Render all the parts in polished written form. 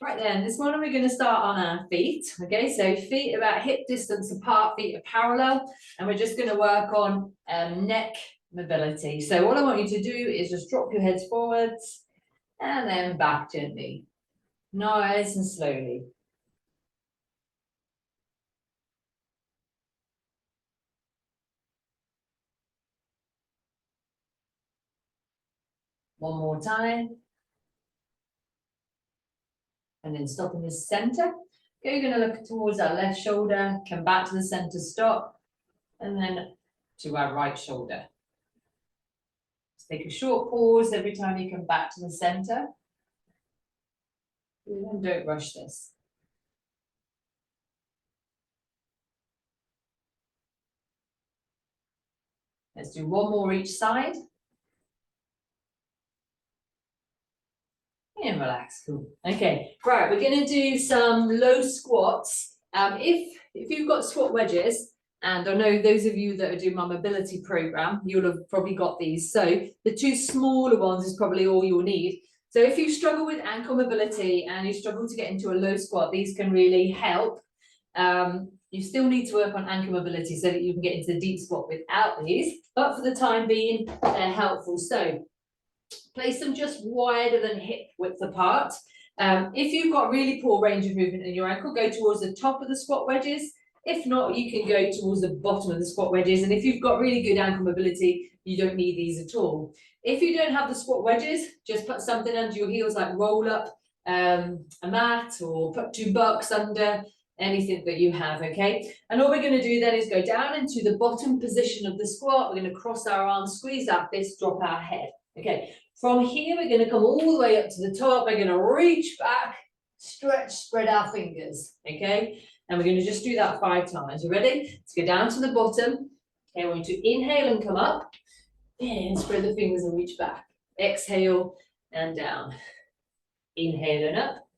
Right then, this morning we're going to start on our feet. Okay, so feet about hip distance apart, feet are parallel, and we're just going to work on neck mobility. So all I want you to do is just drop your heads forwards and then back gently, nice and slowly. One more time. And then stop in the center. Okay, you're going to look towards our left shoulder, come back to the center, stop, and then to our right shoulder. Just take a short pause every time you come back to the center. And don't rush this. Let's do one more each side. And relax, cool. Okay, right, we're going to do some low squats. If you've got squat wedges, and I know those of you that are doing my mobility program, you'll have probably got these. So the two smaller ones is probably all you'll need. So if you struggle with ankle mobility and you struggle to get into a low squat, these can really help. You still need to work on ankle mobility so that you can get into the deep squat without these, but for the time being, they're helpful. So place them just wider than hip width apart. If you've got really poor range of movement in your ankle, go towards the top of the squat wedges. If not, you can go towards the bottom of the squat wedges. And if you've got really good ankle mobility, you don't need these at all. If you don't have the squat wedges, just put something under your heels, like roll up a mat or put 2 bucks under, anything that you have, okay? And all we're going to do then is go down into the bottom position of the squat. We're going to cross our arms, squeeze our fists, drop our head. Okay, from here, we're going to come all the way up to the top. We're going to reach back, stretch, spread our fingers, okay? And we're going to just do that 5 times. You ready? Let's go down to the bottom. Okay, I want you to inhale and come up. And spread the fingers and reach back. Exhale and down. Inhale and up.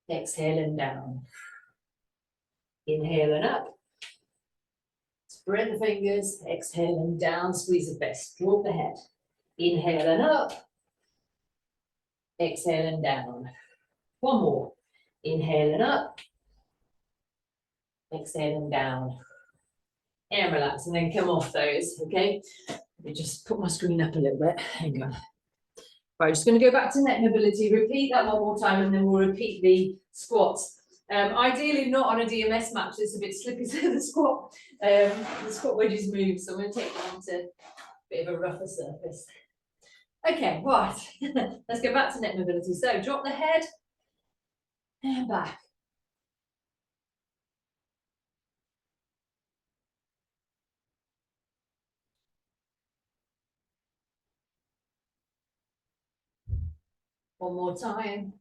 Exhale and down. Inhale and up. Spread the fingers. Exhale and down. Squeeze the fist. Drop the head. Inhale and up. Exhale and down. One more. Inhale and up. Exhale and down. And relax, and then come off those, okay? Let me just put my screen up a little bit. Hang on. Right, just going to go back to neck mobility. Repeat that one more time, and then we'll repeat the squats. Ideally not on a DMS match. It's a bit slippy to the squat. The squat wedges move, so I'm going to take them onto a bit of a rougher surface. Okay, right. Let's go back to neck mobility. So drop the head and back. One more time.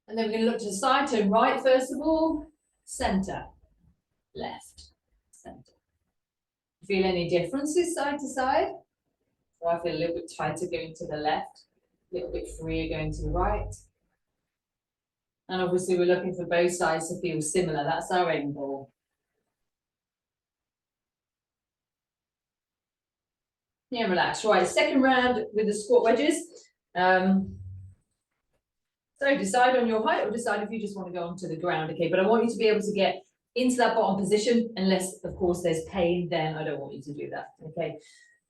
And then we're going to look to the side, turn right first of all, center, left, center. Feel any differences side to side? So I feel a little bit tighter going to the left, a little bit freer going to the right. And obviously we're looking for both sides to feel similar. That's our end goal. Yeah, relax. Right, second round with the squat wedges. So decide on your height or decide if you just want to go onto the ground, okay? But I want you to be able to get into that bottom position, unless, of course, there's pain, then I don't want you to do that, okay?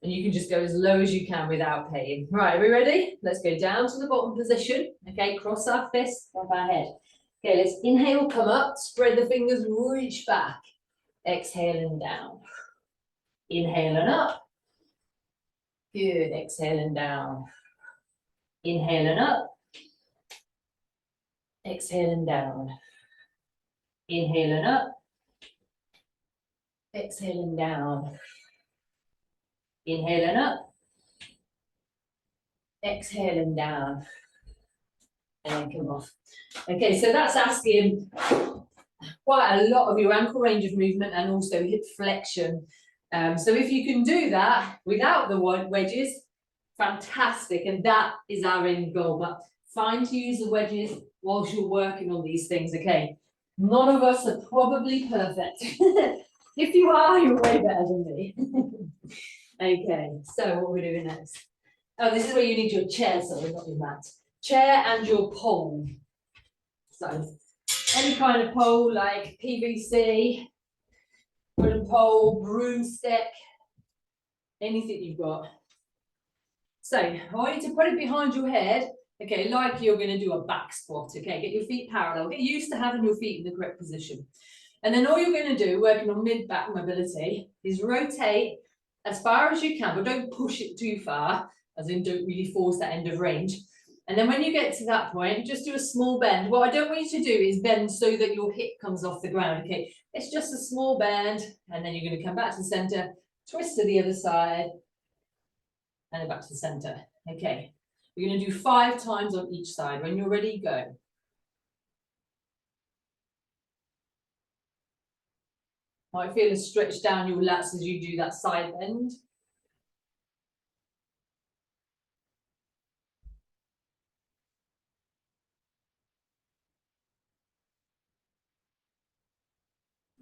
And you can just go as low as you can without pain. Right, are we ready? Let's go down to the bottom position, okay? Cross our fists, drop our head. Okay, let's inhale, come up, spread the fingers, reach back. Exhale and down. Inhale and up. Good, exhale and down. Inhale and up. Exhale and down. Inhale and up. Exhale and down. Inhale and up. Exhale and down. And then come off. Okay, so that's asking quite a lot of your ankle range of movement and also hip flexion. So if you can do that without the wedges, fantastic. And that is our end goal. But fine to use the wedges whilst you're working on these things, okay? None of us are probably perfect. If you are, you're way better than me. Okay, so what are we doing next? Oh, this is where you need your chair, sorry, not your mat. Chair and your pole. So any kind of pole like PVC, wooden pole, broomstick, anything you've got. So I want you to put it behind your head, okay, like you're going to do a back squat, okay? Get your feet parallel, get used to having your feet in the correct position. And then all you're going to do, working on mid-back mobility, is rotate as far as you can, but don't push it too far, as in don't really force that end of range. And then when you get to that point, just do a small bend. What I don't want you to do is bend so that your hip comes off the ground, okay? It's just a small bend, and then you're going to come back to the center, twist to the other side, and then back to the center. Okay, we're going to do 5 times on each side. When you're ready, go. Might feel a stretch down your lats as you do that side bend.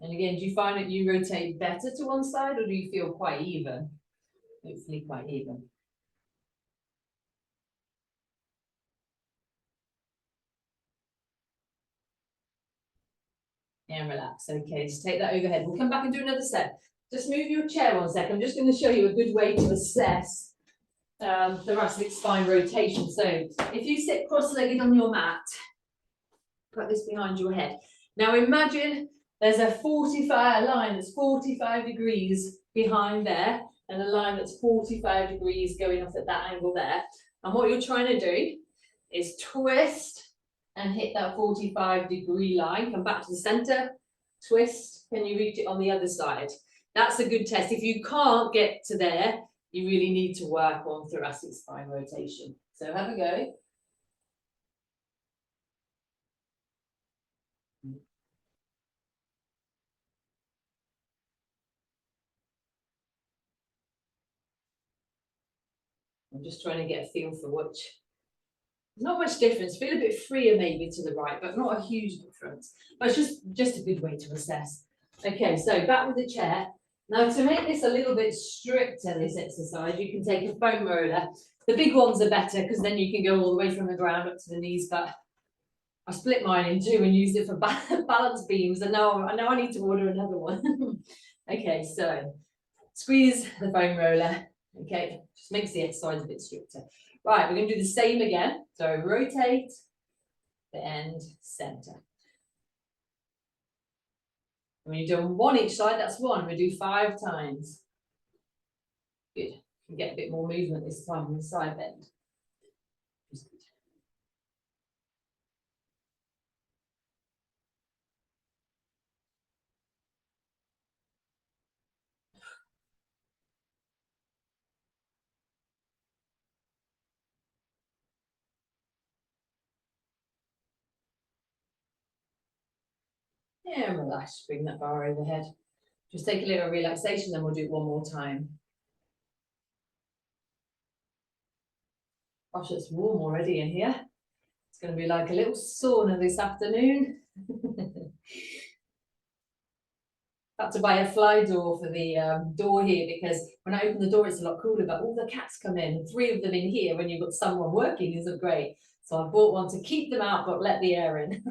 And again, do you find that you rotate better to one side, or do you feel quite even? Hopefully quite even. And relax. Okay, just take that overhead. We'll come back and do another set. Just move your chair 1 second. I'm just going to show you a good way to assess thoracic spine rotation. So if you sit cross-legged on your mat, put this behind your head. Now imagine there's a line that's 45 degrees behind there, and a line that's 45 degrees going off at that angle there. And what you're trying to do is twist and hit that 45-degree line, come back to the center, twist, can you reach it on the other side? That's a good test. If you can't get to there, you really need to work on thoracic spine rotation. So have a go. I'm just trying to get a feel for which. Not much difference. Feel a bit freer maybe to the right, but not a huge difference. But it's just a good way to assess. Okay, so back with the chair. Now to make this a little bit stricter, this exercise, you can take a foam roller. The big ones are better because then you can go all the way from the ground up to the knees, but I split mine in 2 and used it for balance beams, and now I need to order another one. Okay, so squeeze the foam roller. Okay, just makes the exercise a bit stricter. Right, we're going to do the same again. So rotate, bend, center. When you've done 1 each side, that's 1. We do 5 times. Good. You get a bit more movement this time on the side bend. Yeah, relax. Bring that bar overhead. Just take a little relaxation, then we'll do it 1 more time. Gosh, it's warm already in here. It's going to be like a little sauna this afternoon. Had to buy a fly door for the door here, because when I open the door it's a lot cooler, but all the cats come in, 3 of them in here when you've got someone working isn't great. So I bought one to keep them out but let the air in.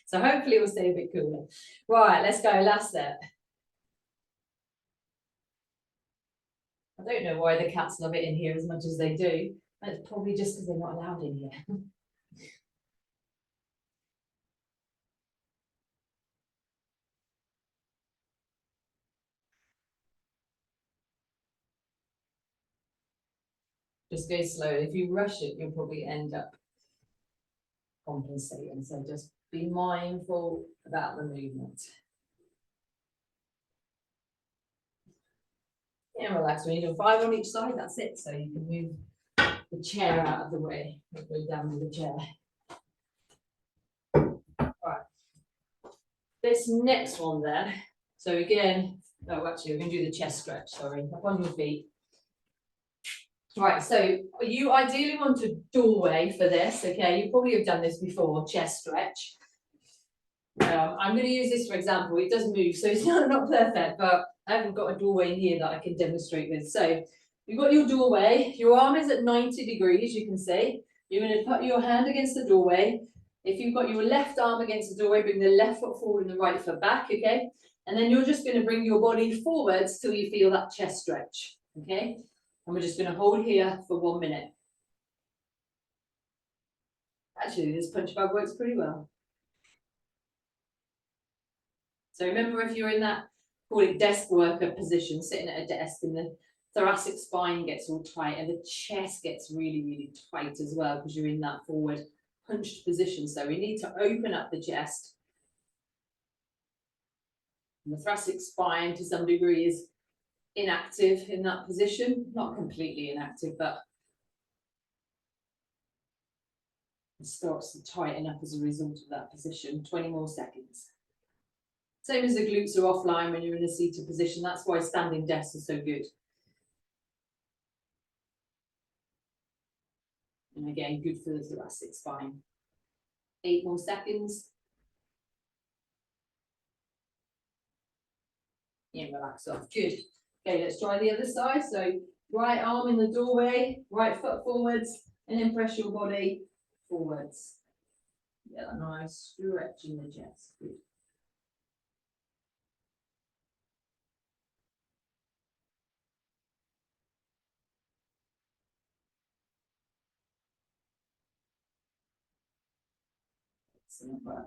So hopefully it will stay a bit cooler. Right, let's go, last set. I don't know why the cats love it in here as much as they do. It's probably just because they're not allowed in here. Just go slow. If you rush it, you'll probably end up compensating. So just be mindful about the movement. Yeah, relax. When you do 5 on each side, that's it. So you can move the chair out of the way. Go down with the chair. Right. This next one then. So again, oh, actually, we're going to do the chest stretch. Sorry, up on your feet. Right, so you ideally want a doorway for this, okay? You probably have done this before, chest stretch. I'm going to use this for example. It does move, so it's not perfect, but I haven't got a doorway in here that I can demonstrate with. So You've got your doorway, your arm is at 90 degrees, you can see. You're going to put your hand against the doorway. If you've got your left arm against the doorway, bring the left foot forward and the right foot back, okay? And then you're just going to bring your body forwards till you feel that chest stretch, okay? And we're just going to hold here for 1 minute. Actually, this punch bag works pretty well. So remember, if you're in that, call it desk worker position, sitting at a desk, and the thoracic spine gets all tight and the chest gets really, really tight as well because you're in that forward hunched position. So we need to open up the chest. And the thoracic spine to some degree is inactive in that position, not completely inactive, but it starts to tighten up as a result of that position. 20 more seconds. Same as the glutes are offline when you're in a seated position. That's why standing desks are so good. And again, good for the thoracic spine. 8 more seconds. Yeah, relax off. Good. Okay, let's try the other side. So right arm in the doorway, right foot forwards, and then press your body forwards. Yeah, nice stretch in the chest. Good. Excellent work.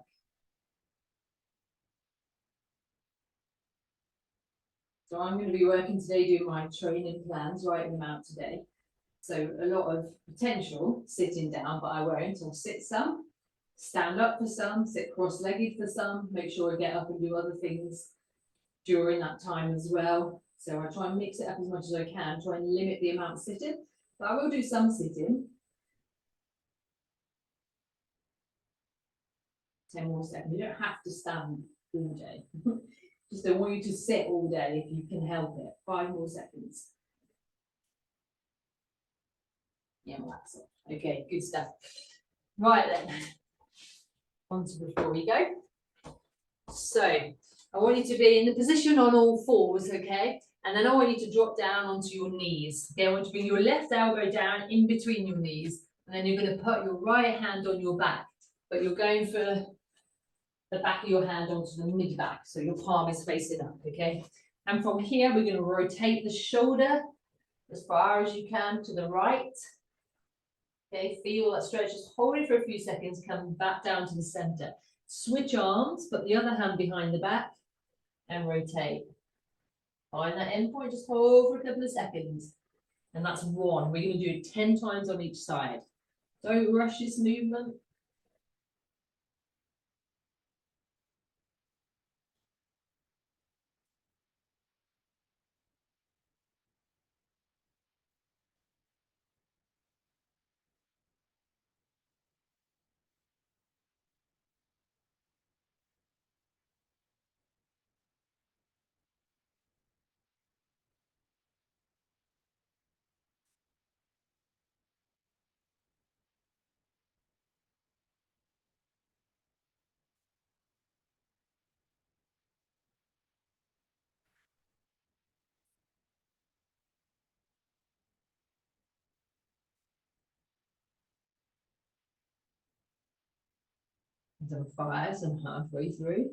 So I'm going to be working today, doing my training plans, writing them out today. So a lot of potential sitting down, but I won't. I'll sit some, stand up for some, sit cross-legged for some, make sure I get up and do other things during that time as well. So I try and mix it up as much as I can, try and limit the amount of sitting, but I will do some sitting. 10 more seconds. You don't have to stand all day. Just don't want you to sit all day if you can help it. 5 more seconds. Yeah, relax off. Okay, good stuff. Right then, on to before we go. So I want you to be in the position on all fours, okay? And then I want you to drop down onto your knees. Okay, I want you to bring your left elbow down in between your knees, and then you're going to put your right hand on your back, but you're going for the back of your hand onto the mid back, so your palm is facing up, okay? And from here, we're going to rotate the shoulder as far as you can to the right. Okay, feel that stretch, just hold it for a few seconds, come back down to the center. Switch arms, put the other hand behind the back and rotate. Find that end point, just hold for a couple of seconds. And that's 1. We're going to do it 10 times on each side. Don't rush this movement. Done 5 and halfway through.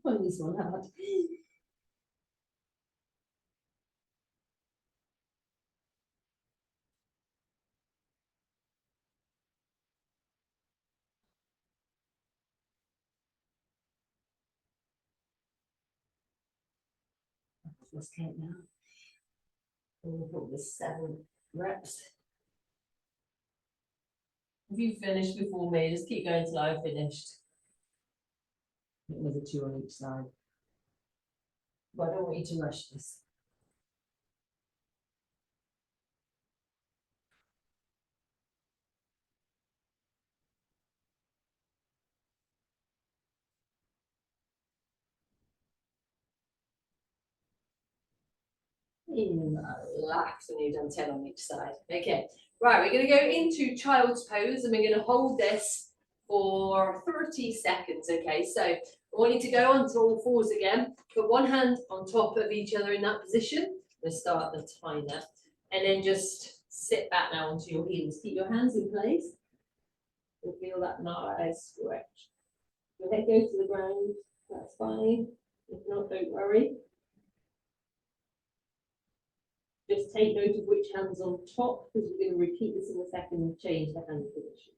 Find this one hard. Let's count now. We'll put the 7 reps. If you finished before me, just keep going till I've finished. Another 2 on each side. But I don't want you to rush this. Relax when you've done 10 on each side. Okay, right, we're going to go into child's pose and we're going to hold this for 30 seconds. Okay, so I want you to go onto all fours again. Put one hand on top of each other in that position. We'll start the timer. And then just sit back now onto your heels. Keep your hands in place. You'll feel that nice stretch. Your head goes to the ground. That's fine. If not, don't worry. Just take note of which hand's on top, because we're going to repeat this in a second and change the hand position.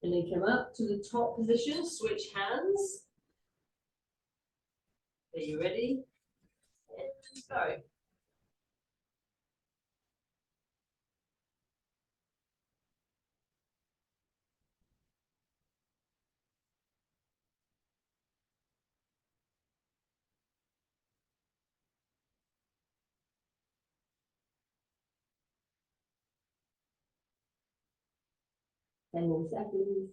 And then come up to the top position, switch hands. Are you ready? And go. 10 more seconds.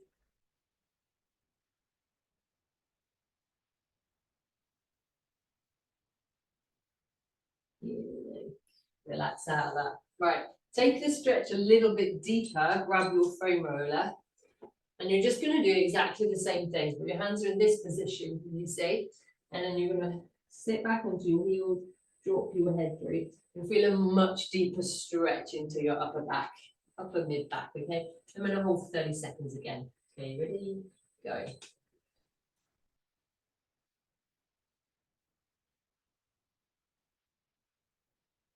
Relax out of that. Right, take this stretch a little bit deeper, grab your foam roller, and you're just going to do exactly the same thing. But your hands are in this position, you see, and then you're going to sit back onto your heels, drop your head through. You'll feel a much deeper stretch into your upper back, upper mid back, okay? I'm going to hold 30 seconds again. Okay, ready? Go.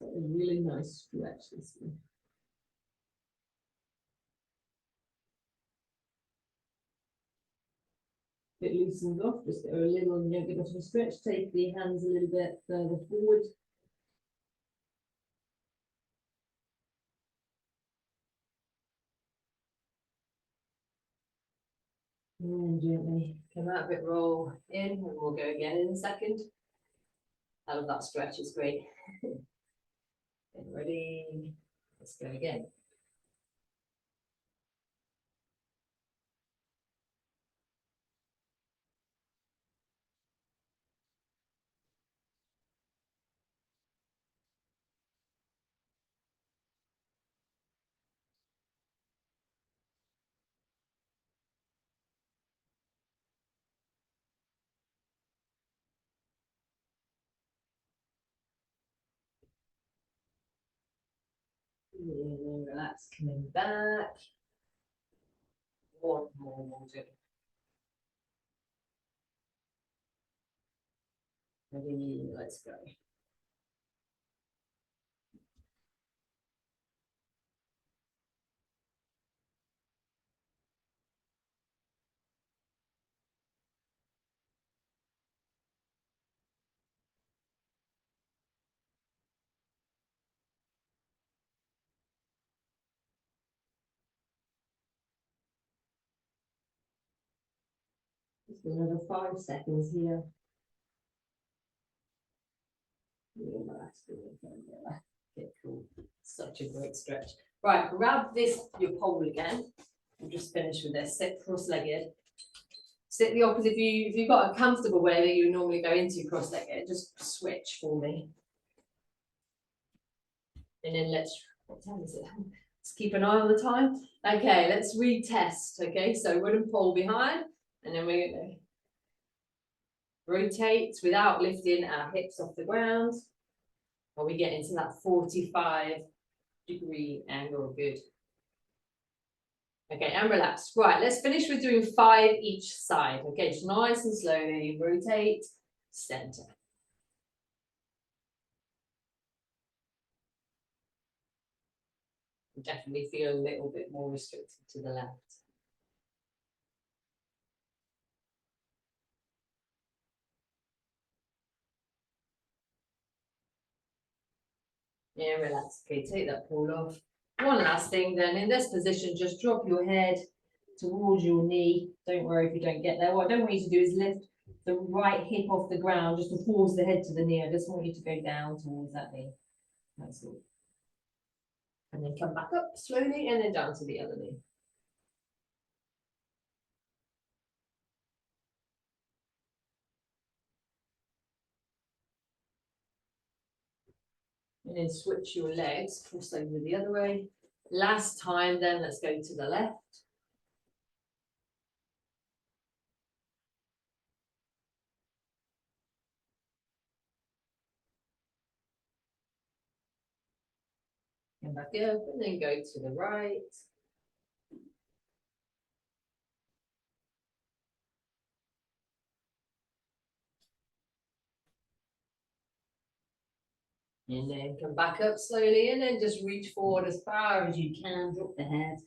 A really nice stretch this one. It loosens off, just go a little, you don't get much of a stretch, take the hands a little bit further forward. And gently come out a bit, roll in, and we'll go again in a second. I love that stretch, it's great. Get ready, let's go again. And relax, coming back. One more, we'll do. Ready, let's go. Just another 5 seconds here. Relax, okay, cool. Such a great stretch. Right, grab this, your pole again. We'll just finish with this. Sit cross-legged. Sit the opposite. If you've got a comfortable way that you normally go into cross-legged, just switch for me. And then what time is it? Let's keep an eye on the time. Okay, let's retest. Okay, so wooden pole behind, and then we're going to rotate without lifting our hips off the ground. While we get into that 45-degree angle. Good. Okay, and relax. Right, let's finish with doing 5 each side. Okay, just nice and slowly rotate, center. Definitely feel a little bit more restricted to the left. Yeah, relax. Okay, take that pull off. One last thing then, in this position, just drop your head towards your knee. Don't worry if you don't get there. What I don't want you to do is lift the right hip off the ground just to force the head to the knee. I just want you to go down towards that knee. That's all. And then come back up slowly and then down to the other knee. And then switch your legs, cross over the other way. Last time, then let's go to the left. Come back up and then go to the right. And then come back up slowly and then just reach forward as far as you can, drop the head.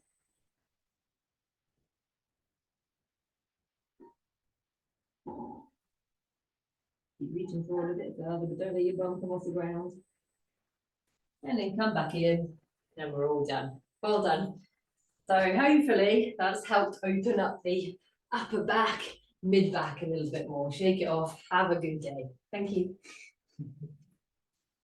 Keep reaching forward a bit further, but don't let your bum come off the ground. And then come back in, and we're all done. Well done. So hopefully that's helped open up the upper back, mid back a little bit more. Shake it off. Have a good day. Thank you.